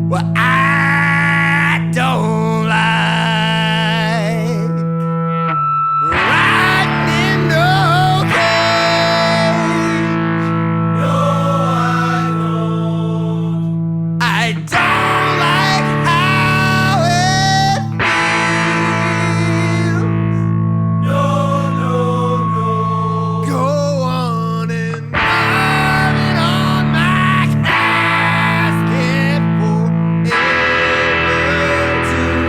Well, I don't like riding in no cage. No, I don't. I don't like how it feels. No, no, no. Go on and marvin on my casket forever to me.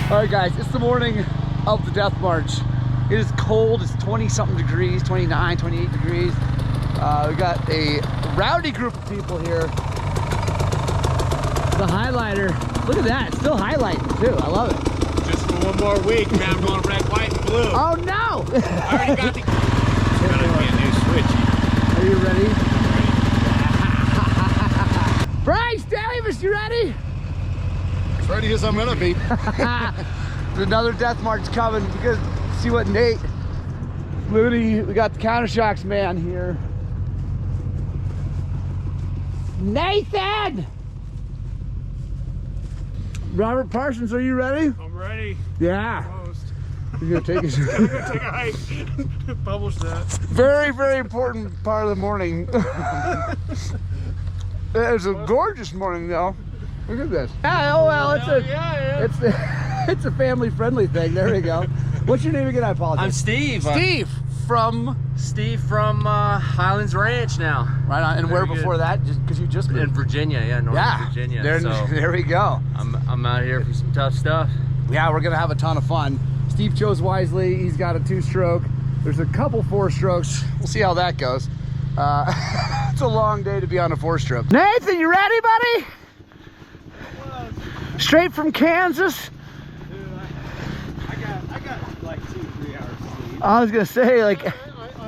All right, guys, it's the morning of the Death March. It is cold. It's 20-something degrees, 29, 28 degrees. We got a rowdy group of people here. The highlighter. Look at that. It's still highlighting, too. I love it. Just for one more week, man. I'm going red, white, and blue. Oh, no! I already got the... It's gonna be a new switch. Are you ready? Bryce Davis, you ready? As ready as I'm gonna be. There's another Death March coming because see what Nate, Looney, we got the Countershocks man here. Nathan! Robert Parsons, are you ready? I'm ready. Yeah. Almost. You're gonna take us. I'm gonna take a hike. Publish that. Very, very important part of the morning. It's a gorgeous morning though. Look at this. Yeah, oh well, it's a family-friendly thing. There we go. What's your name again? I apologize. I'm Steve. Steve from Steve from Highlands Ranch now. right on. And where Very before good. that? Just because you just moved. In Virginia, yeah, Northern Virginia. There, So there we go. I'm out here for some tough stuff. Yeah, we're gonna have a ton of fun. Steve chose wisely. He's got a 2-stroke. There's a couple 4-strokes. We'll see how that goes. It's a long day to be on a 4-stroke. Nathan, you ready, buddy? Straight from Kansas. I got like 2-3 hours sleep. I was gonna say, like, I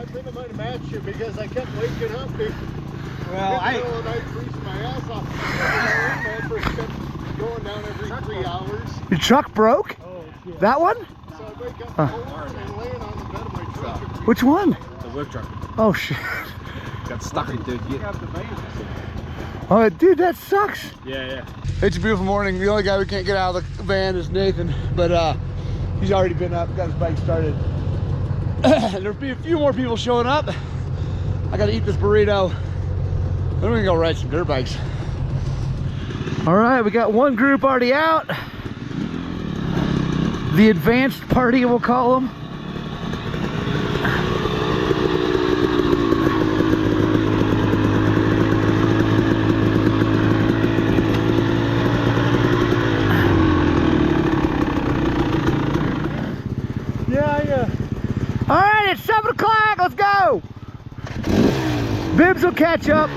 think I might have matched you because I kept waking up. Well, I freezing my ass off. My first kept going down every 3 hours. your truck broke? Oh, shit. That one? So I wake up cold and laying on the bed of my truck. Which one? The wood truck. Oh shit. Got stuck in dude. Oh, dude, that sucks. Yeah. It's a beautiful morning. The only guy we can't get out of the van is Nathan, but he's already been up, got his bike started. There'll be a few more people showing up. I gotta eat this burrito. Then we're gonna go ride some dirt bikes. All right, we got one group already out. The advanced party, we'll call them. All right, it's 7 o'clock, let's go. Bibs will catch up.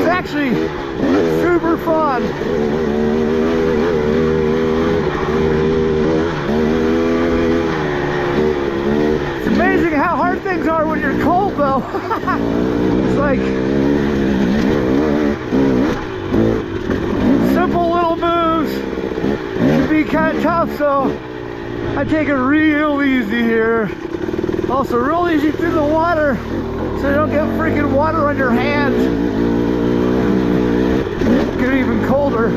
Actually super fun. It's amazing how hard things are when you're cold though. It's like simple little moves can be kind of tough, so I take it real easy here. Also real easy through the water so you don't get freaking water on your hands. Get even colder.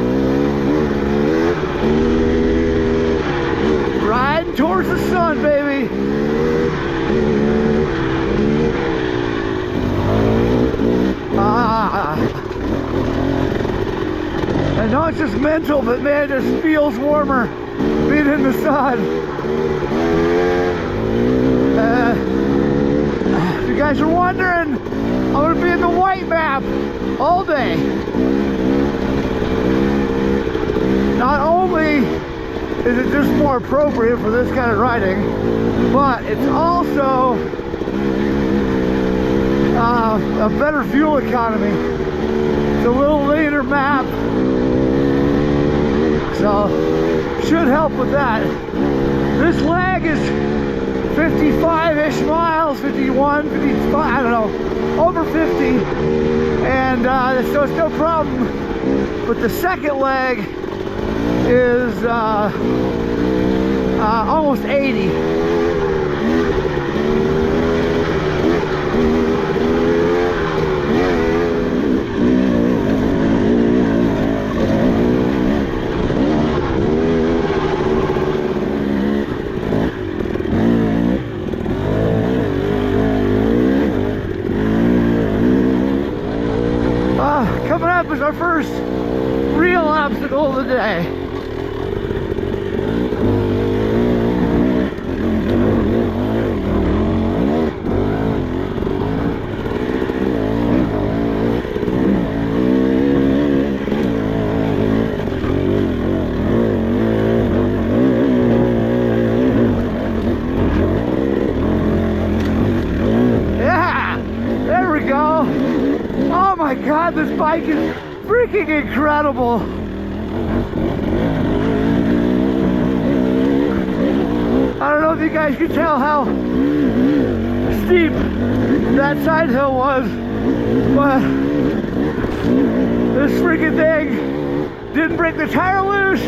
Riding towards the sun, baby. I know it's just mental, but man, it just feels warmer being in the sun. If you guys are wondering, I'm gonna be in the white map all day. Not only is it just more appropriate for this kind of riding, but it's also a better fuel economy. It's a little leaner map, so should help with that. This leg is 55-ish miles, 51, 55, I don't know, over 50, and so it's no problem. But the second leg is almost 80. Coming up is our first real obstacle of the day. Yeah, there we go. Oh my God, this bike is freaking incredible. I don't know if you guys can tell how steep that side hill was, but this freaking thing didn't break the tire loose,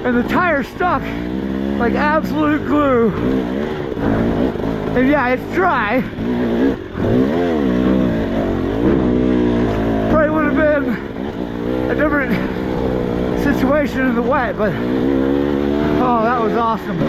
and the tire stuck like absolute glue. And yeah, it's dry. Probably would have been a different situation in the wet, but oh, that was awesome.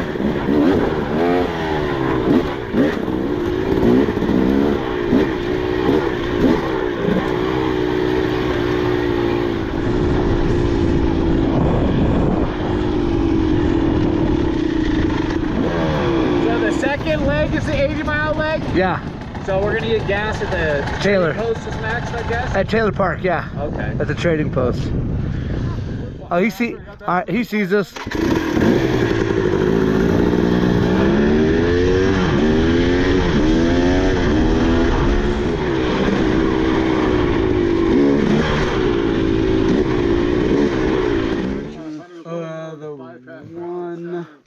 So the second leg is the 80-mile leg? Yeah, So we're gonna get gas at the Taylor. trading post is max, I guess? at Taylor Park, yeah. Okay. At the trading post. Oh, all right, he sees us.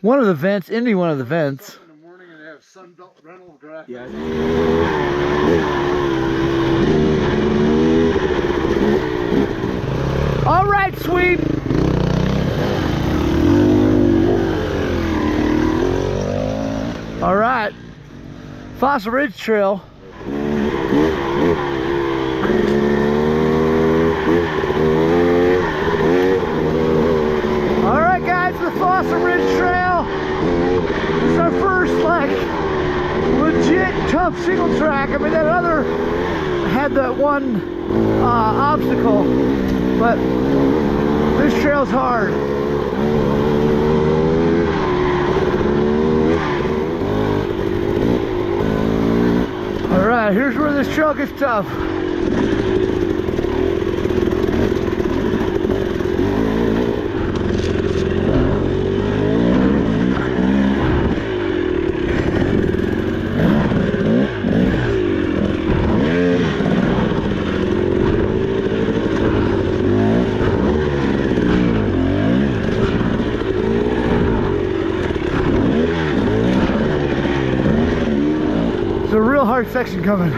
One of the vents, any one of the vents. In the morning and they have Sunbelt rental graphics. Yeah. All right, sweet. All right, Fossil Ridge Trail. All right, guys, the Fossil Ridge Trail. This is our first, like, legit tough single track. I mean, that other had that one obstacle, but this trail's hard. All right, here's where this trail gets tough. A real hard section coming.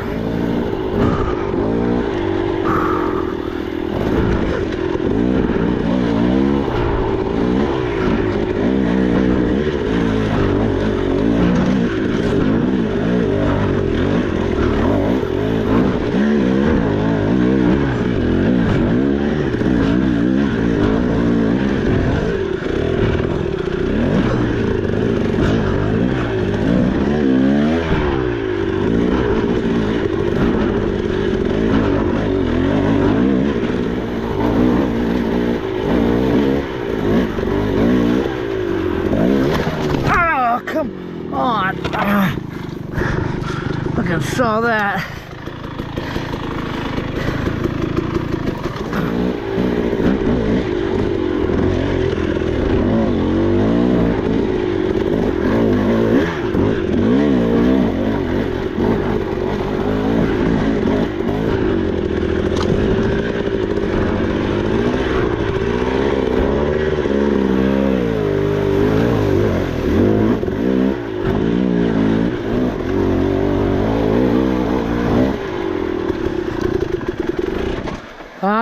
saw that.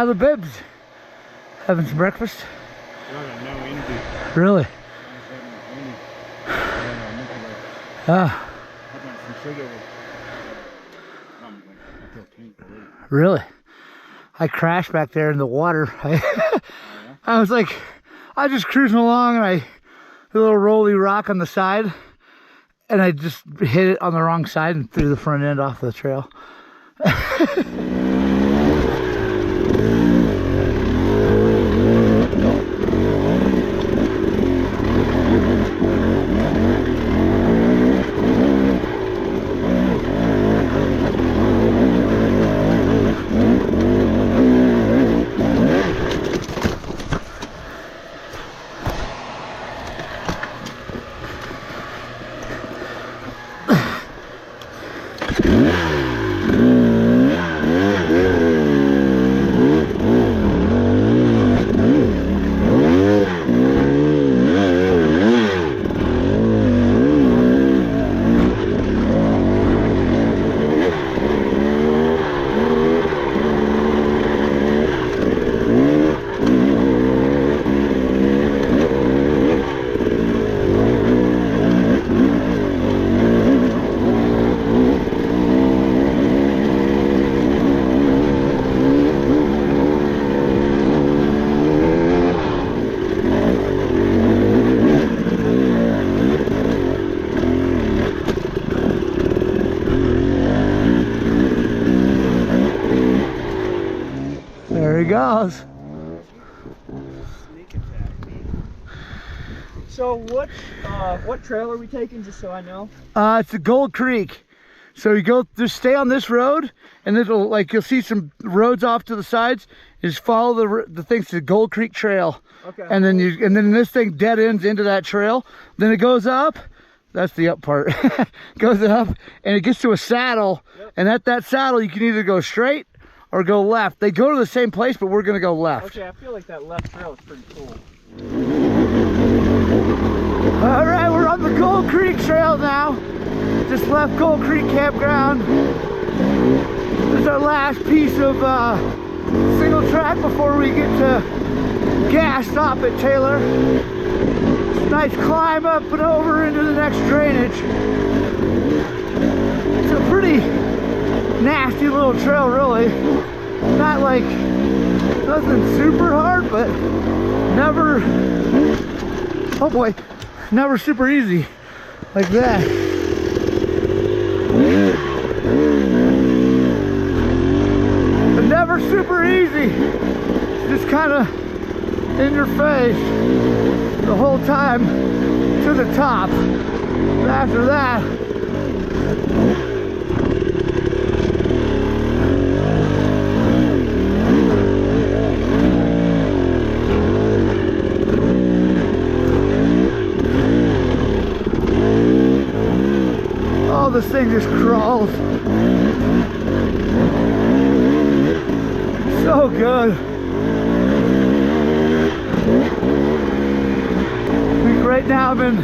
The bibs having some breakfast. Really? Really? I crashed back there in the water. I was like, I was just cruising along and I hit a little rolly rock on the side and I just hit it on the wrong side and threw the front end off the trail. There he goes. So what trail are we taking, just so I know? It's the Gold Creek. So you go, just stay on this road, and it'll, like, you'll see some roads off to the sides. You just follow the things to the Gold Creek Trail. Okay. And then this thing dead ends into that trail. Then it goes up. That's the up part. Goes up, and it gets to a saddle. Yep. And at that saddle, you can either go straight or go left. They go to the same place, but we're gonna go left. Okay, I feel like that left trail is pretty cool. All right, we're on the Gold Creek Trail now. Just left Gold Creek Campground. This is our last piece of single track before we get to gas stop at Taylor. It's a nice climb up and over into the next drainage. It's a pretty nasty little trail, really. Not like nothing super hard, but never, oh boy, never super easy like that. But never super easy. It's just kind of in your face the whole time to the top. But after that, oh, this thing just crawls. So good. Right now I'm in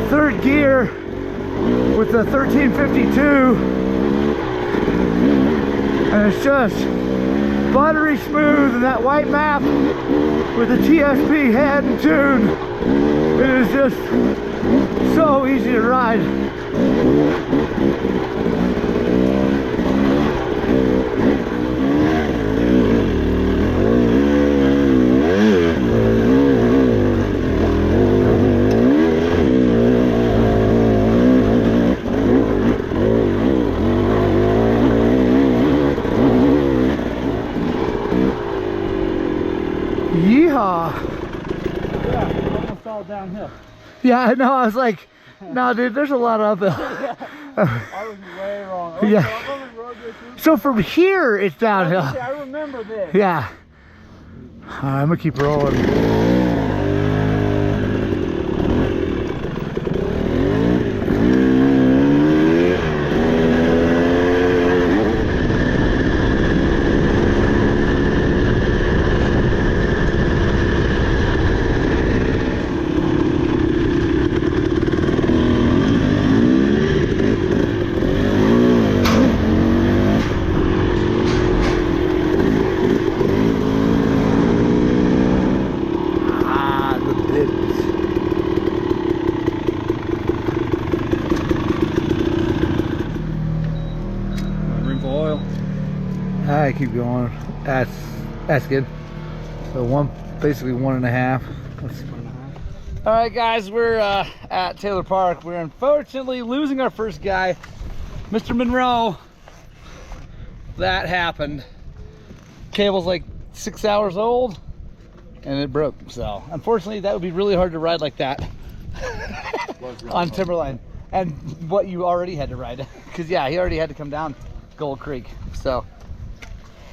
third gear with the 1352, and it's just buttery smooth, and that white map with the TSP head and tune, it is just so easy to ride. Yeehaw! Yeah, almost all downhill. Yeah, I know. I was like, no, dude, there's a lot of uphill. I was way wrong. Yeah. So I've only rode this route. So from here, it's downhill. I remember this. Yeah. All right, I'm gonna keep rolling. Alright, keep going. That's good. So basically 1.5. Alright guys, we're at Taylor Park. We're unfortunately losing our first guy, Mr. Monroe. That happened. Cable's like 6 hours old and it broke. So unfortunately that would be really hard to ride like that on Timberline. And what you already had to ride. Because yeah, he already had to come down Gold Creek. So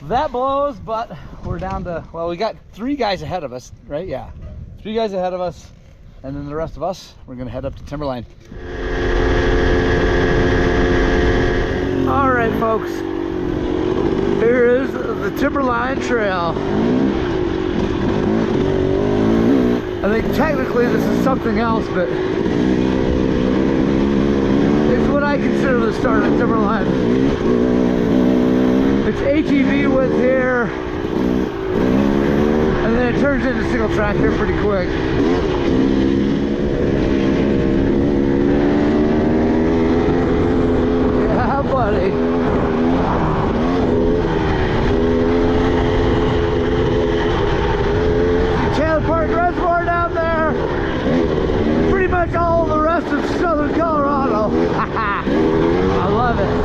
that blows, but we're down to, well, we got 3 guys ahead of us, right? Yeah, 3 guys ahead of us, and then the rest of us, we're gonna head up to Timberline. All right, folks, here is the Timberline Trail. I think technically this is something else, but it's what I consider the start of Timberline. It's ATV width here, and then it turns into single track here pretty quick. Yeah, buddy. See Taylor Park Reservoir down there. Pretty much all the rest of southern Colorado. I love it.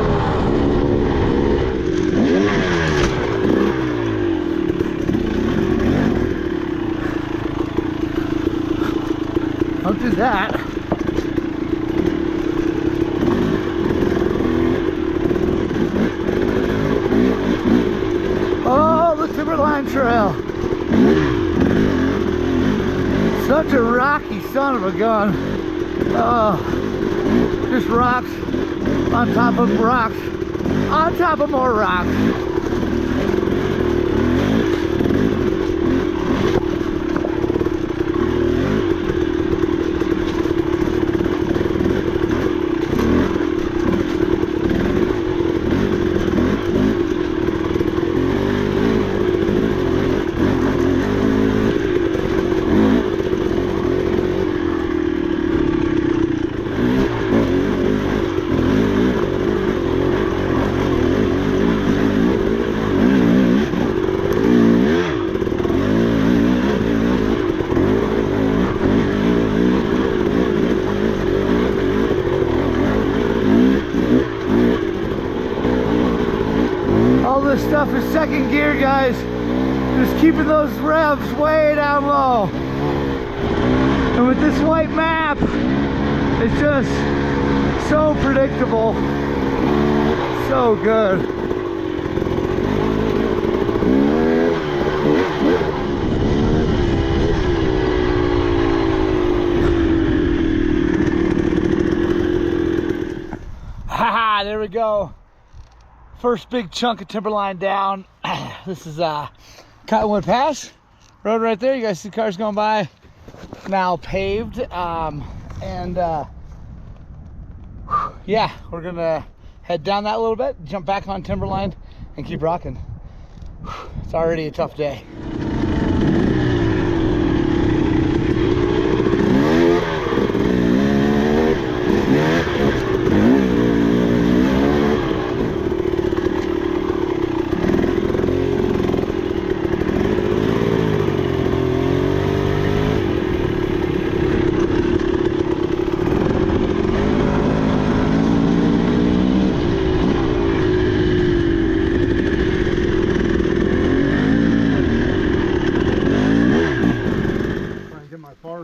Don't do that. Oh, the Timberline Trail. Such a rocky son of a gun. Oh, just rocks on top of rocks, on top of more rocks. This stuff is second gear, guys. Just keeping those revs way down low. And with this white map, it's just so predictable. So good. Haha, there we go. First big chunk of Timberline down. This is Cottonwood Pass road right there. You guys see cars going by. Now paved, yeah, we're gonna head down that a little bit, jump back on Timberline, and keep rocking. It's already a tough day.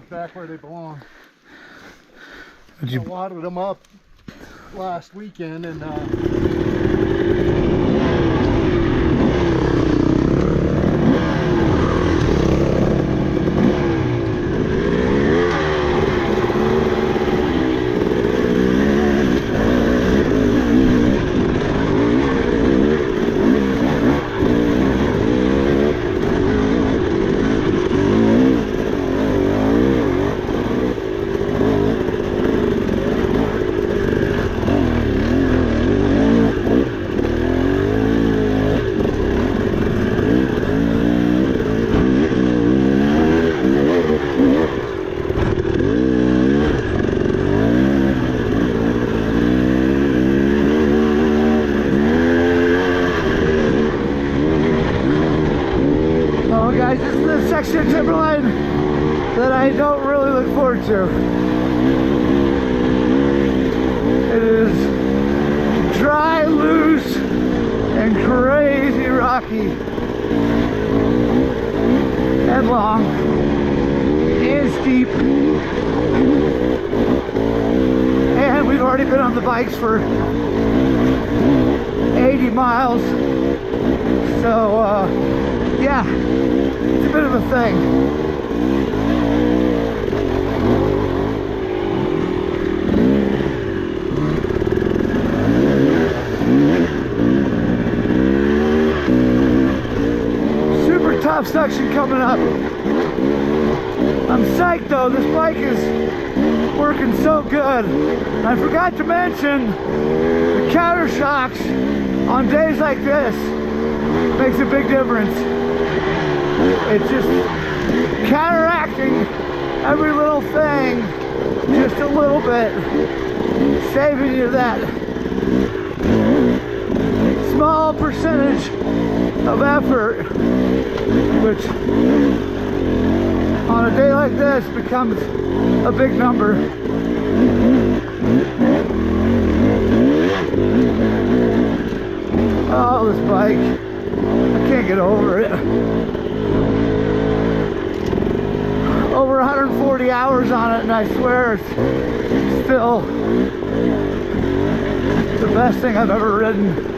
Back where they belong. Did you I wadded them up last weekend, and oh guys, this is the section of Timberline that I don't really look forward to. It is dry, loose, and crazy rocky, and long, and steep. And we've already been on the bikes for 80 miles. So, yeah, it's a bit of a thing. Super tough section coming up. I'm psyched though, this bike is working so good. I forgot to mention the counter shocks on days like this makes a big difference. It's just counteracting every little thing just a little bit, saving you that small percentage of effort, which on a day like this becomes a big number. Oh, this bike, I can't get over it. Over 140 hours on it, and I swear it's still the best thing I've ever ridden.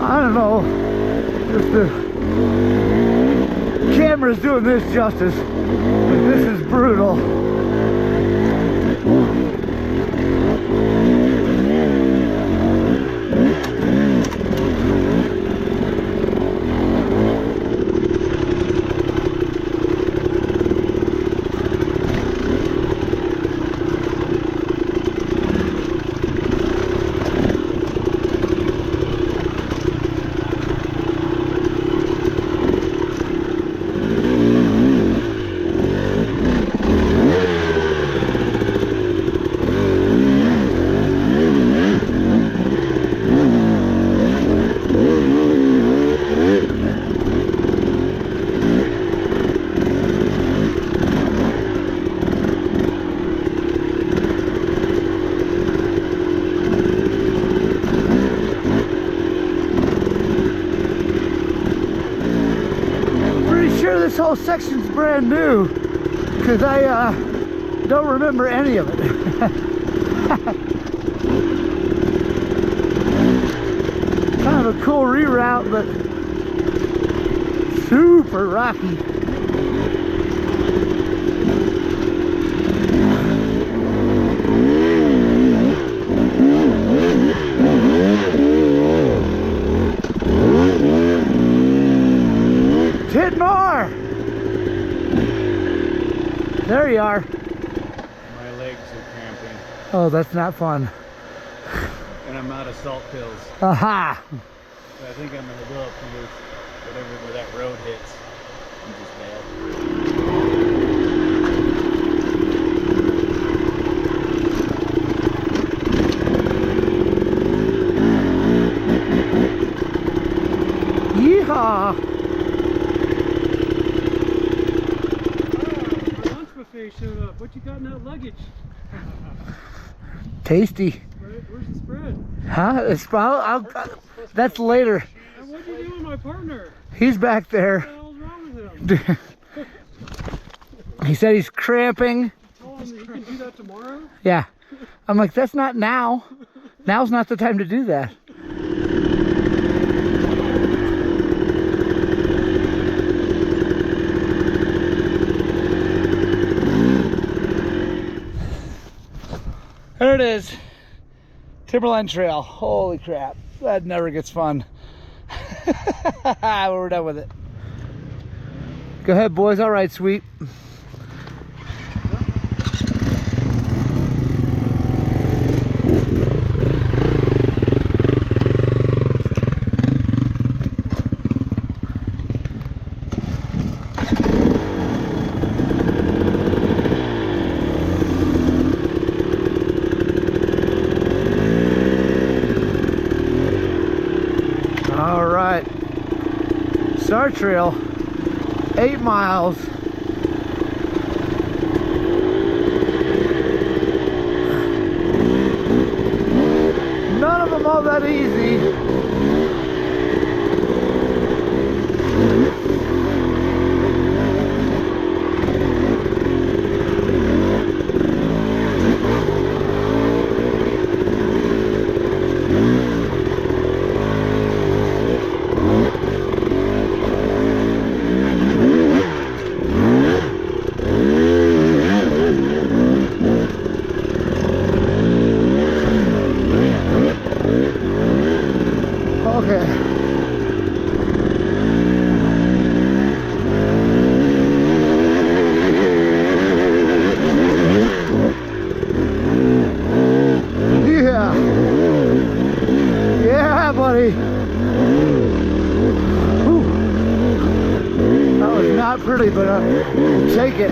I don't know if the camera's doing this justice, but this is brutal. This whole section's brand new because I don't remember any of it. Kind of a cool reroute, but super rocky. Hit more! There you are. My legs are cramping, Oh, that's not fun. and I'm out of salt pills. Aha! So I think I'm gonna go up to this, whatever where that road hits. I'm just bad. Yeehaw! up? What you got in that luggage? Tasty. Where's the spread? Huh? That's later. And what'd you do with my partner? He's back there. What the hell's wrong with him? He said he's cramping. Told him that you can do that tomorrow? Yeah. I'm like, that's not now. Now's not the time to do that. There it is. Timberline Trail. Holy crap. That never gets fun. We're done with it. Go ahead, boys. All right, sweet. All right. Star Trail. 8 miles. None of them all that easy. Okay. Yeah. Yeah, buddy. Whew. That was not pretty, but take it.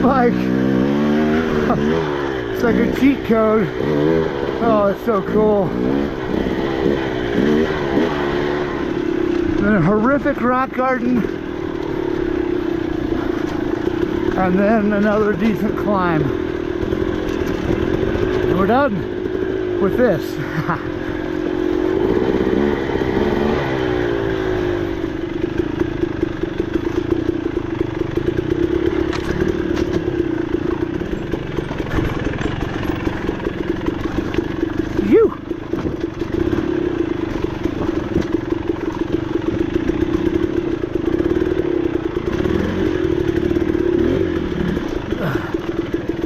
Bike. It's like a cheat code. Oh, it's so cool. Then a horrific rock garden. And then another decent climb. And we're done with this.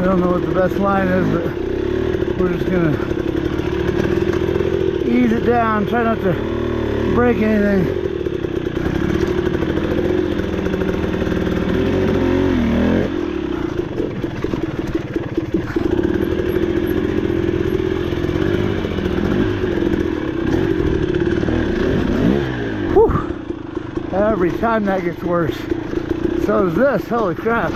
I don't know what the best line is, but we're just gonna ease it down, try not to break anything. Whew. Every time that gets worse. So is this, holy crap.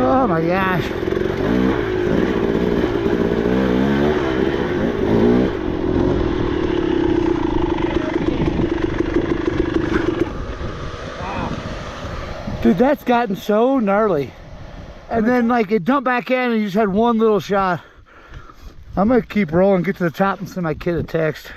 Oh my gosh. Dude, that's gotten so gnarly. And then like it dumped back in and you just had one little shot. I'm gonna keep rolling, get to the top and send my kid a text.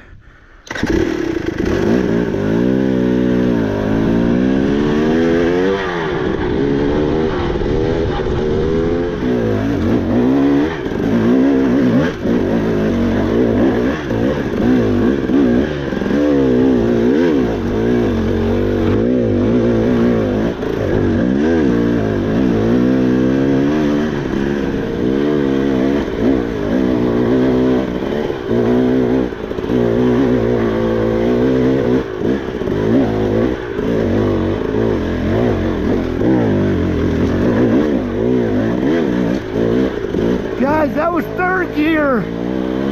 third gear.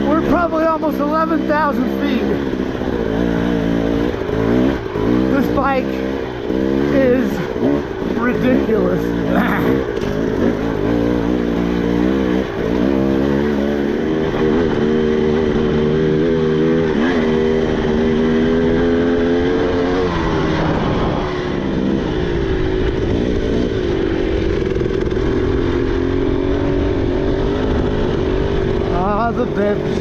We're probably almost 11,000 feet. This bike is ridiculous. The bibs.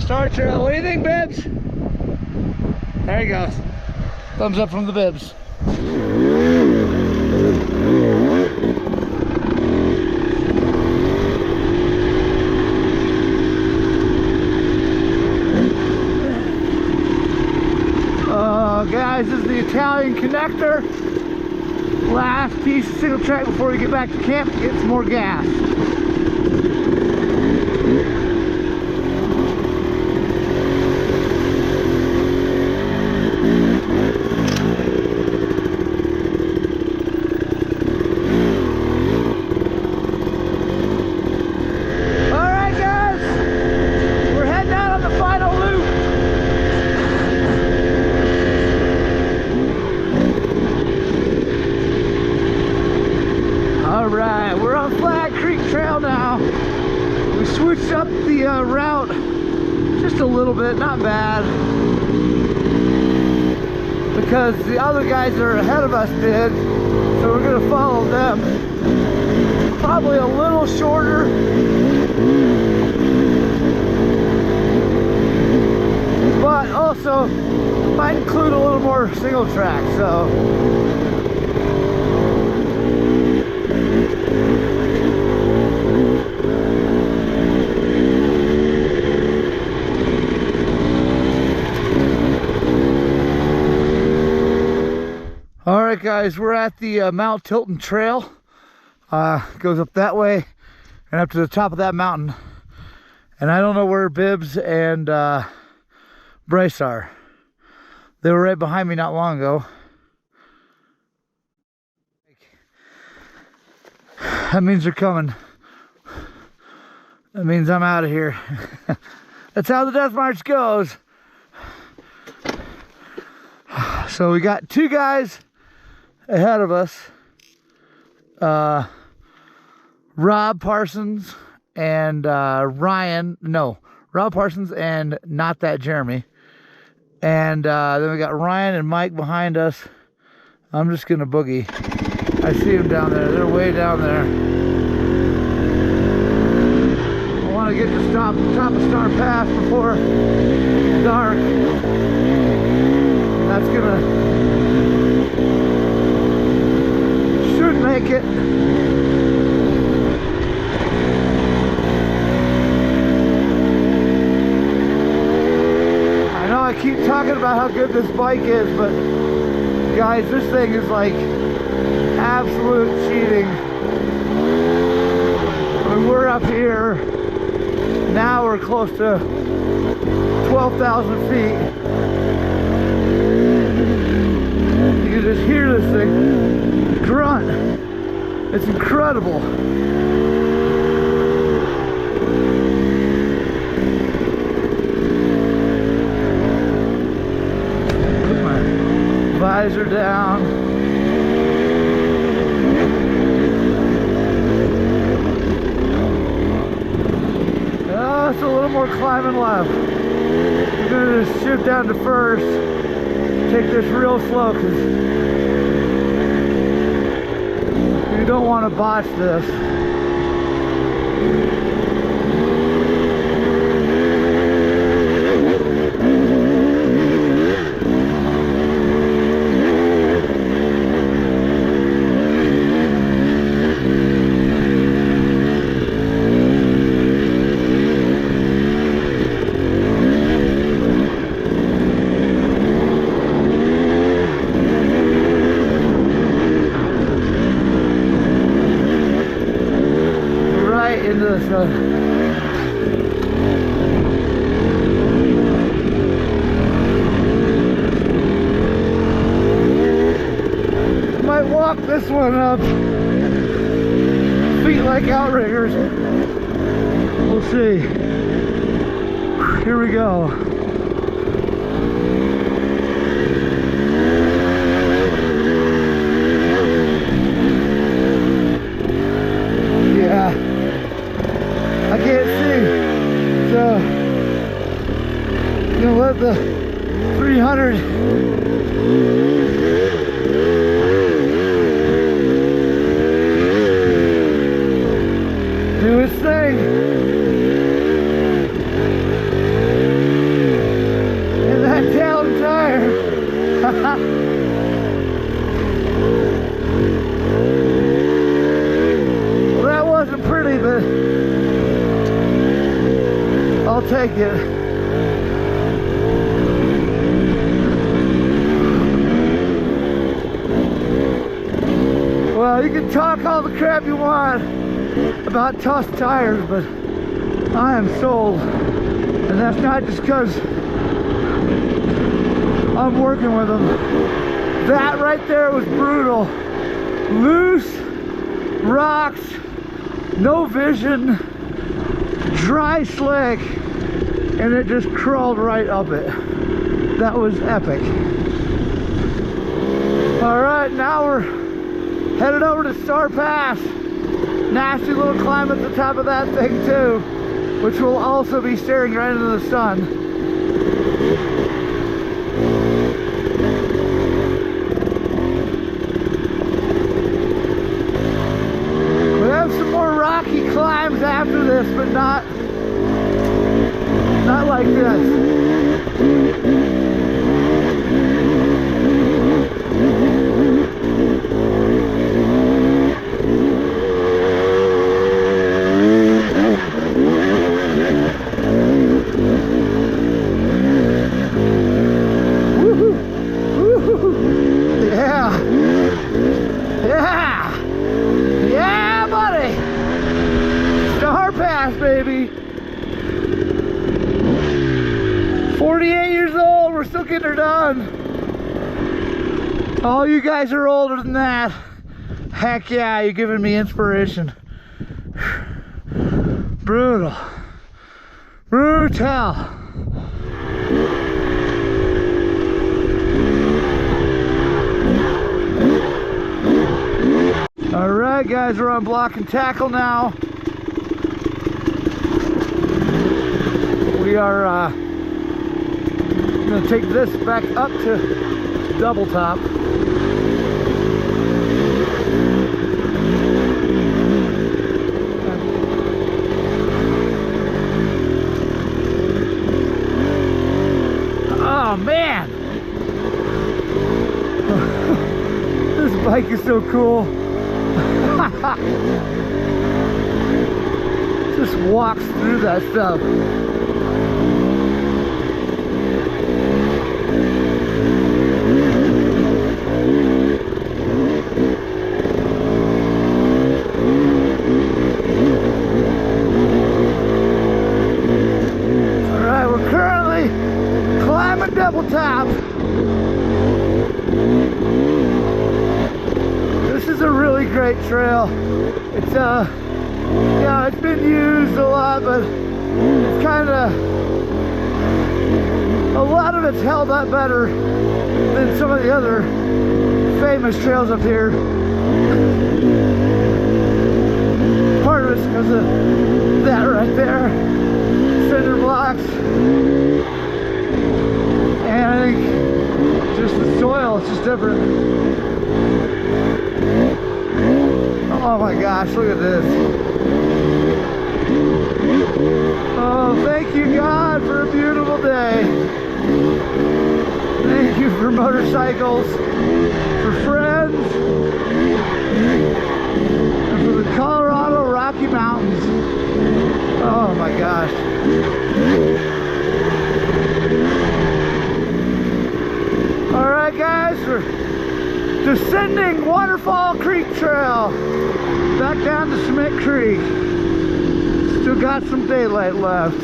Star Trail, what do you think, Bibs? There he goes. Thumbs up from the Bibs. Guys, this is the Italian connector. Last piece of single track before we get back to camp, get some more gas. Alright guys, we're heading out on the final loop. Alright, we're on Flat Creek Trail now. We switched up the route just a little bit, not bad. Because the other guys that are ahead of us did, so we're going to follow them. Probably a little shorter. But also might include a little more single track, so. Alright guys, we're at the Mount Tilton Trail. Goes up that way and up to the top of that mountain. And I don't know where Bibbs and Bryce are. They were right behind me not long ago. That means they're coming. That means I'm out of here. That's how the death march goes. So we got two guys ahead of us. Rob Parsons and Ryan. No, Rob Parsons and not that Jeremy. And then we got Ryan and Mike behind us. I'm just gonna boogie. I see them down there. They're way down there. I want to get to top of Star Pass before dark. That's gonna should make it. I know I keep talking about how good this bike is, but guys, this thing is like absolute cheating. I mean, we're up here now, we're close to 12,000 feet. You can just hear this thing grunt. It's incredible. Put my visor down. It's a little more climbing left. We're gonna just shoot down to first. Take this real slow because you don't want to botch this. Might walk this one up. feet like outriggers. We'll see. Here we go. Yeah, I can't see, so I'm gonna let the 300 do its thing. And that tail tire. Well, that wasn't pretty, but I'll take it. Well, you can talk all the crap you want about tough tires, but I am sold. And that's not just because I'm working with them. That right there was brutal. Loose rocks, no vision, dry slick, and it just crawled right up it. That was epic. All right, now we're headed over to Star Pass. Nasty little climb at the top of that thing too, which will also be staring right into the sun. We have some more rocky climbs after this, but not like this. Baby, 48 years old, we're still getting her done. All you guys are older than that. Heck yeah, you're giving me inspiration. Brutal. Brutal. All right, guys, we're on block and tackle now. We are going to take this back up to double top. Oh man, this bike is so cool. Just walks through that stuff. Double top. This is a really great trail. It's yeah, it's been used a lot, but it's kind of, a lot of it's held up better than some of the other famous trails up here. Part of it's because of that right there, cinder blocks. And I think just the soil, it's just different. Oh my gosh, look at this. Oh, thank you God for a beautiful day. Thank you for motorcycles, for friends, and for the Colorado Rocky Mountains. Oh my gosh. Alright guys, we're descending Waterfall Creek Trail back down to Schmidt Creek. Still got some daylight left.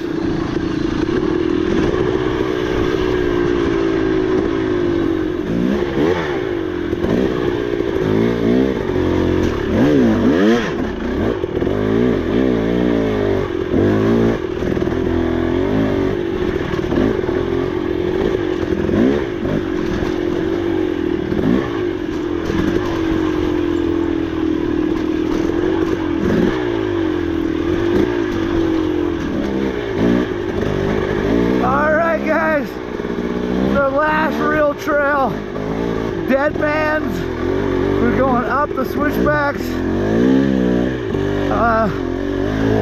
the switchbacks.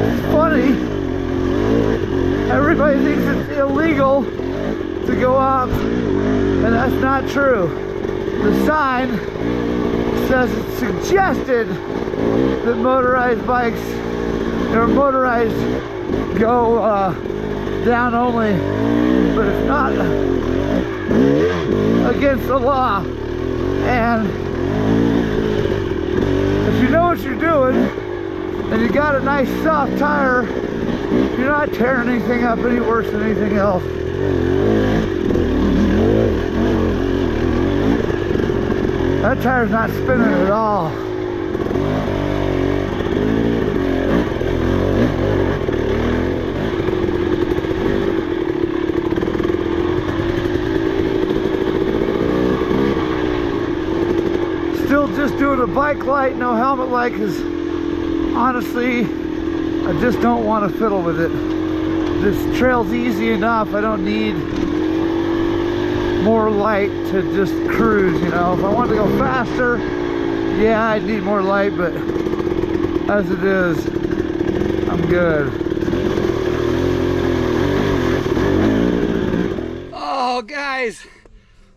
It's funny. Everybody thinks it's illegal to go up, and that's not true. The sign says it's suggested that motorized bikes or motorized go down only, but it's not against the law. And if you know what you're doing and you got a nice soft tire, you're not tearing anything up any worse than anything else. That tire's not spinning at all. Still just doing a bike light, no helmet light, because honestly, I just don't want to fiddle with it. This trail's easy enough. I don't need more light to just cruise, you know. If I wanted to go faster, yeah, I'd need more light, but as it is, I'm good. Oh, guys,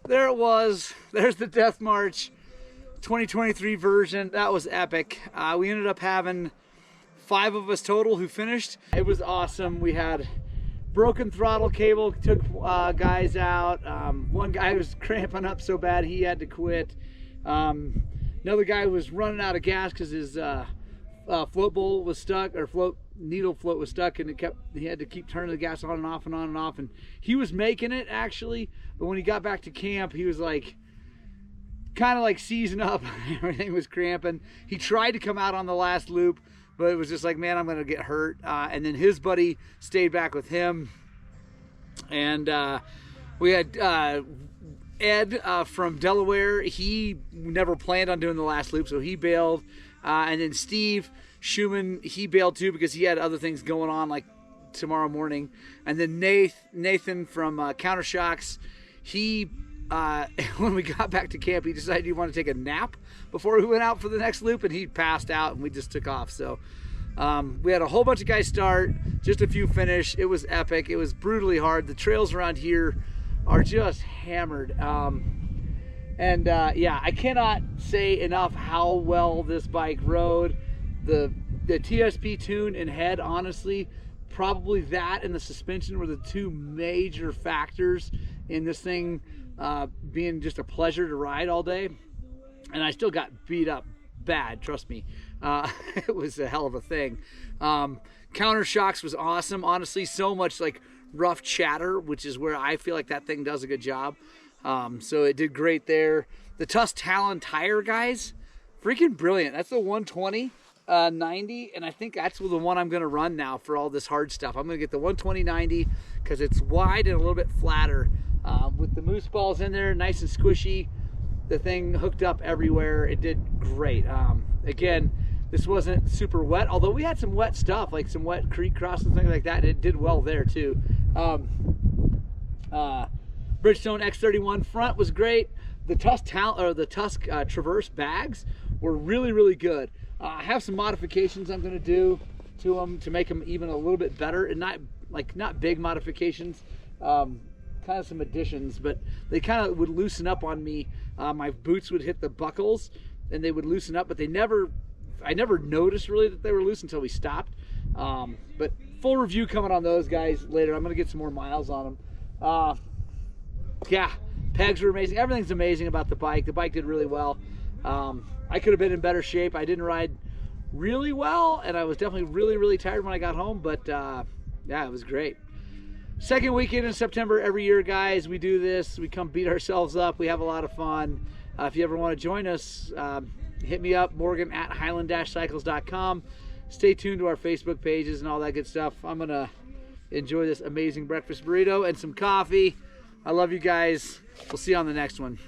there it was. There's the Death March 2023 version. That was epic. We ended up having 5 of us total who finished. It was awesome. We had broken throttle cable, took guys out. One guy was cramping up so bad he had to quit. Another guy was running out of gas because his float bowl was stuck, or needle float was stuck, and he had to keep turning the gas on and off and on and off. And he was making it actually, but when he got back to camp, he was like kind of like seizing up. Everything was cramping. He tried to come out on the last loop, but it was just like, man, I'm gonna get hurt. And then his buddy stayed back with him, and we had Ed from Delaware. He never planned on doing the last loop, so he bailed. And then Steve Schumann, he bailed too because he had other things going on, like tomorrow morning. And then Nathan from Countershocks, he when we got back to camp, he decided he wanted to take a nap before we went out for the next loop, and he passed out, and we just took off. So we had a whole bunch of guys start, just a few finish. It was epic. It was brutally hard. The trails around here are just hammered. Yeah, I cannot say enough how well this bike rode. The TSP tune and head, honestly, probably that and the suspension were the 2 major factors in this thing being just a pleasure to ride all day. And I still got beat up bad, trust me. It was a hell of a thing. Countershocks was awesome, honestly. So much like rough chatter, which is where I feel like that thing does a good job. So it did great there. The Tusk Talon tire, guys, freaking brilliant. That's the 120 90, and I think that's the one I'm gonna run now for all this hard stuff. I'm gonna get the 120 90 because it's wide and a little bit flatter. With the moose balls in there, nice and squishy. The thing hooked up everywhere. It did great. Again, this wasn't super wet, although we had some wet stuff, like some wet creek crossings, things like that, and it did well there too. Bridgestone X31 front was great. The Tusk Traverse bags were really, really good. I have some modifications I'm going to do to them to make them even a little bit better, and not big modifications, kind of some additions, but they kind of would loosen up on me. My boots would hit the buckles and they would loosen up, but I never noticed really that they were loose until we stopped. But full review coming on those guys later. I'm going to get some more miles on them. Yeah, pegs were amazing. Everything's amazing about the bike. The bike did really well. I could have been in better shape. I didn't ride really well, and I was definitely really, really tired when I got home, but yeah, it was great. Second weekend in September every year, guys. We do this. We come beat ourselves up. We have a lot of fun. If you ever want to join us, hit me up, Morgan at Highland-cycles.com. Stay tuned to our Facebook pages and all that good stuff. I'm going to enjoy this amazing breakfast burrito and some coffee. I love you guys. We'll see you on the next one.